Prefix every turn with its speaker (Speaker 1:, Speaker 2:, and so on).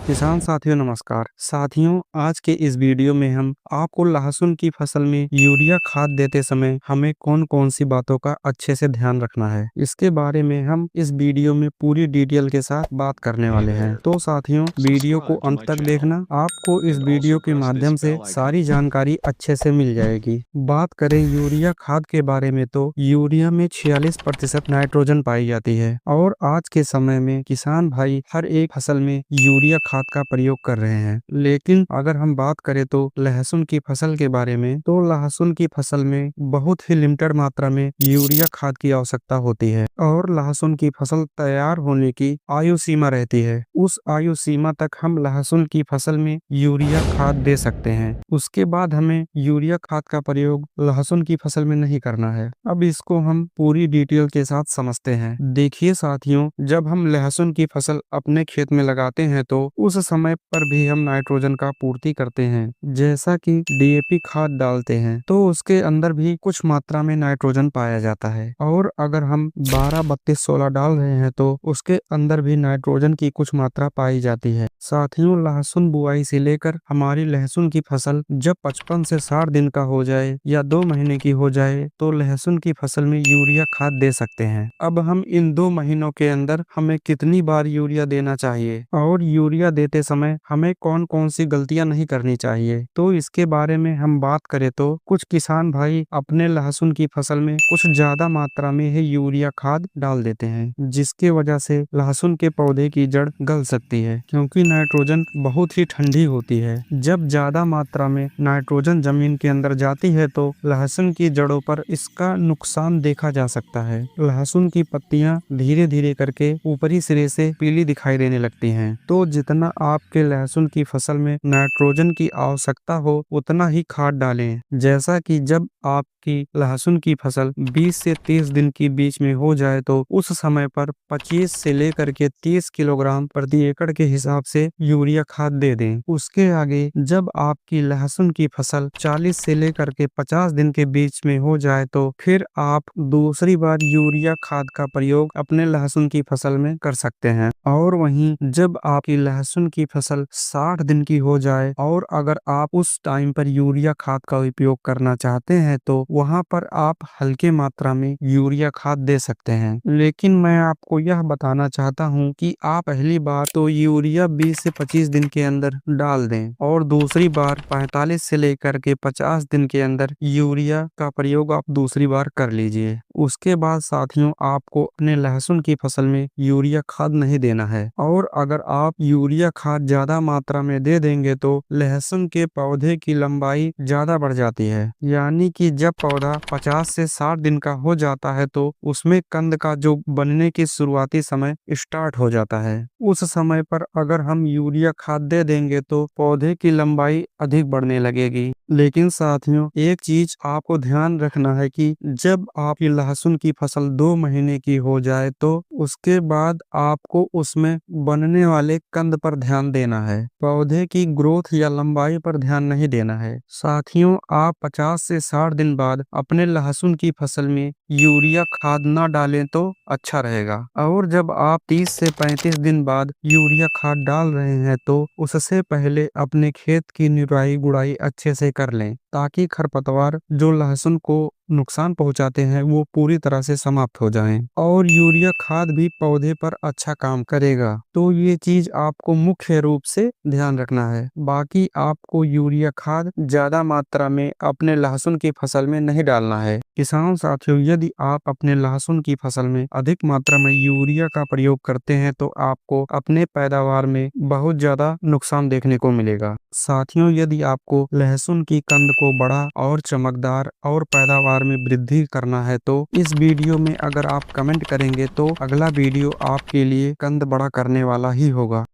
Speaker 1: किसान साथियों नमस्कार। साथियों, आज के इस वीडियो में हम आपको लहसुन की फसल में यूरिया खाद देते समय हमें कौन कौन सी बातों का अच्छे से ध्यान रखना है, इसके बारे में हम इस वीडियो में पूरी डिटेल के साथ बात करने वाले हैं। तो साथियों, वीडियो को अंत तक देखना, आपको इस वीडियो के माध्यम से सारी जानकारी अच्छे से मिल जाएगी। बात करें यूरिया खाद के बारे में तो यूरिया में 46% नाइट्रोजन पाई जाती है और आज के समय में किसान भाई हर एक फसल में यूरिया खाद का प्रयोग कर रहे हैं। लेकिन अगर हम बात करें तो लहसुन की फसल के बारे में, तो लहसुन की फसल में बहुत ही लिमिटेड मात्रा में यूरिया खाद की आवश्यकता होती है और लहसुन की फसल तैयार होने की आयु सीमा रहती है। उस आयु सीमा तक हम लहसुन की फसल में यूरिया खाद दे सकते हैं। उसके बाद हमें यूरिया खाद का प्रयोग लहसुन की फसल में नहीं करना है। अब इसको हम पूरी डिटेल के साथ समझते हैं। देखिए साथियों, जब हम लहसुन की फसल अपने खेत में लगाते हैं तो उस समय पर भी हम नाइट्रोजन का पूर्ति करते हैं। जैसा कि डीएपी खाद डालते हैं तो उसके अंदर भी कुछ मात्रा में नाइट्रोजन पाया जाता है और अगर हम 12-32-16 डाल रहे हैं तो उसके अंदर भी नाइट्रोजन की कुछ मात्रा पाई जाती है। साथियों, लहसुन बुआई से लेकर हमारी लहसुन की फसल जब 55 से 60 दिन का हो जाए या 2 महीने की हो जाए तो लहसुन की फसल में यूरिया खाद दे सकते हैं। अब हम इन 2 महीनों के अंदर हमें कितनी बार यूरिया देना चाहिए और यूरिया देते समय हमें कौन कौन सी गलतियां नहीं करनी चाहिए, तो इसके बारे में हम बात करें तो कुछ किसान भाई अपने लहसुन की फसल में कुछ ज्यादा मात्रा में ही यूरिया खाद डाल देते हैं, जिसके वजह से लहसुन के पौधे की जड़ गल सकती है क्योंकि नाइट्रोजन बहुत ही ठंडी होती है। जब ज्यादा मात्रा में नाइट्रोजन जमीन के अंदर जाती है तो लहसुन की जड़ों पर इसका नुकसान देखा जा सकता है। लहसुन की पत्तियां धीरे धीरे करके ऊपरी सिरे से पीली दिखाई देने लगती हैं। तो जितना आपके लहसुन की फसल में नाइट्रोजन की आवश्यकता हो उतना ही खाद डालें। जैसा कि जब आपकी लहसुन की फसल 20 से 30 दिन की बीच में हो जाए तो उस समय पर 25 से लेकर के 30 किलोग्राम प्रति एकड़ के हिसाब से यूरिया खाद दे दें। उसके आगे जब आपकी लहसुन की फसल 40 से लेकर के 50 दिन के बीच में हो जाए तो फिर आप दूसरी बार यूरिया खाद का प्रयोग अपने लहसुन की फसल में कर सकते हैं। और वहीं जब आपकी लहसुन की फसल 60 दिन की हो जाए और अगर आप उस टाइम पर यूरिया खाद का उपयोग करना चाहते हैं तो वहां पर आप हल्के मात्रा में यूरिया खाद दे सकते हैं। लेकिन मैं आपको यह बताना चाहता हूं कि आप पहली बार तो यूरिया 20 से 25 दिन के अंदर डाल दें और दूसरी बार 45 से लेकर के 50 दिन के अंदर यूरिया का प्रयोग आप दूसरी बार कर लीजिए। उसके बाद साथियों, आपको अपने लहसुन की फसल में यूरिया खाद नहीं देना है और अगर आप यूरिया खाद ज्यादा मात्रा में दे देंगे तो लहसुन के पौधे की लंबाई ज्यादा बढ़ जाती है। यानी कि जब पौधा 50 से 60 दिन का हो जाता है तो उसमें कंद का जो बनने की शुरुआती समय स्टार्ट हो जाता है। उस समय पर अगर हम यूरिया खाद दे देंगे तो पौधे की लंबाई अधिक बढ़ने लगेगी। लेकिन साथियों, एक चीज आपको ध्यान रखना है कि जब आपकी लहसुन की फसल 2 महीने की हो जाए तो उसके बाद आपको उसमें बनने वाले कंद पर ध्यान देना है, पौधे की ग्रोथ या लंबाई पर ध्यान नहीं देना है। साथियों, आप 50 से 60 दिन बाद अपने लहसुन की फसल में यूरिया खाद ना डालें तो अच्छा रहेगा और जब आप 30 से 35 दिन बाद यूरिया खाद डाल रहे हैं तो उससे पहले अपने खेत की निराई गुड़ाई अच्छे से कर लें ताकि खरपतवार जो लहसुन को नुकसान पहुंचाते हैं वो पूरी तरह से समाप्त हो जाएं और यूरिया खाद भी पौधे पर अच्छा काम करेगा। तो ये चीज आपको मुख्य रूप से ध्यान रखना है। बाकी आपको यूरिया खाद ज्यादा मात्रा में अपने लहसुन की फसल में नहीं डालना है। किसान साथियों, यदि आप अपने लहसुन की फसल में अधिक मात्रा में यूरिया का प्रयोग करते हैं तो आपको अपने पैदावार में बहुत ज्यादा नुकसान देखने को मिलेगा। साथियों, यदि आपको लहसुन की कंद को बड़ा और चमकदार और पैदावार में वृद्धि करना है तो इस वीडियो में अगर आप कमेंट करेंगे तो अगला वीडियो आपके लिए कंद बड़ा करने वाला ही होगा।